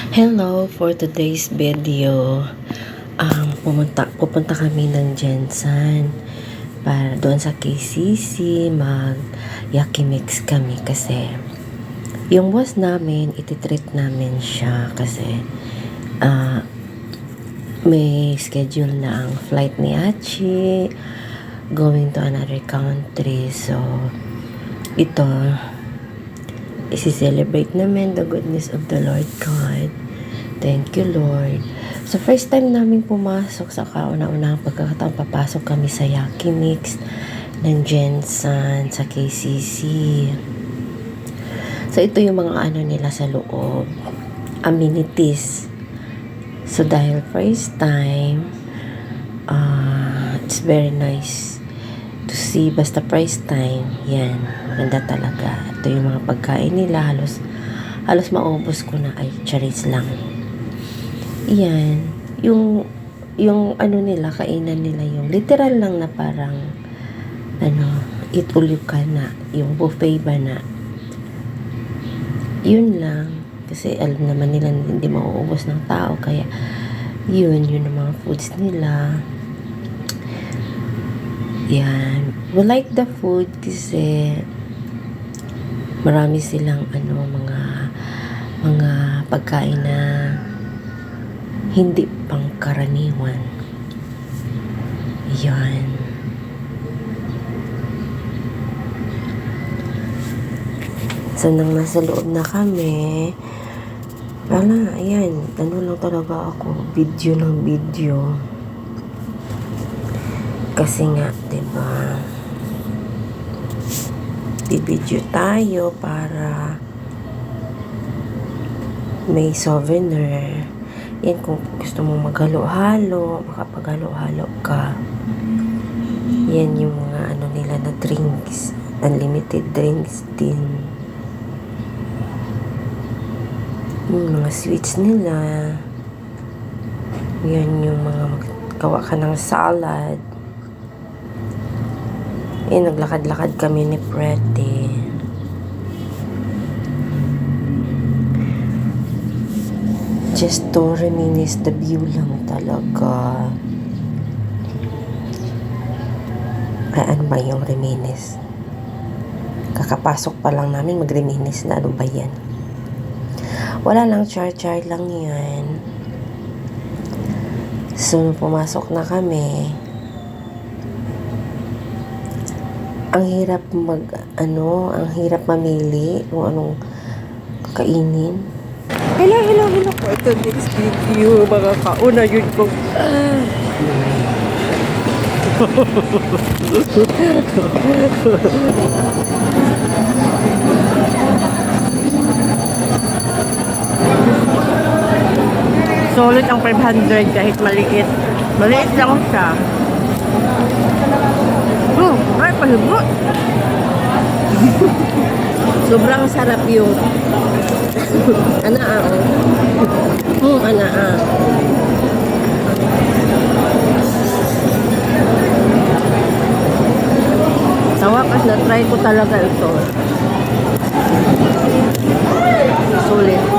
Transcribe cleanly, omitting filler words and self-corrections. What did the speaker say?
Hello, for today's video, pupunta kami ng Jensen para doon sa KCC mag-yakimix kami kasi yung boss namin, ititreat namin siya kasi may schedule na ang flight ni Achi going to another country. So, ito, isi-celebrate namin the goodness of the Lord God. Thank you, Lord. So, first time namin pumasok sa kauna-unahang pagkakataon, papasok kami sa Yakimix ng Jensen sa KCC. So, ito yung mga ano nila sa loob. Amenities. So, dahil first time, it's very nice to see. Basta first time, yan. Maganda talaga. Ito yung mga pagkain nila. Halos maubos ko na. Ay, charis lang. Yan. Yung ano nila, kainan nila, yung literal lang na parang eat all you can na. Yung buffet ba na. Yun lang. Kasi alam naman nila hindi mauubos ng tao. Kaya, yun ang mga foods nila. Yan. We like the food kasi marami silang mga pagkain na hindi pangkaraniwan. Yan. So, nang nasa loob na kami, ayan, lang talaga ako, video ng video. Kasi nga, diba, bibidyo tayo para may souvenir. Yan, kung gusto mong maghalo-halo, makapaghalo-halo ka. Yan yung mga nila na drinks. Unlimited drinks din. Yung mga sweets nila. Yan yung mga magkawa ka ng salad. Naglakad-lakad kami ni Prete. Just to reminisce the view lang talaga. Ay, ano ba yung reminisce? Kakapasok pa lang namin, mag-reminisce na. Ano ba yan? Wala lang, char-char lang yan. So, pumasok na kami. Ang hirap ang hirap mamili kung anong kakainin. Hello po. Ito next video, mga kauna yun kong solid ang 500 kahit maliit. Maliit lang siya. Ay, palibot. Sobrang sarap yung Sa wakas na try ko talaga ito. Sulit.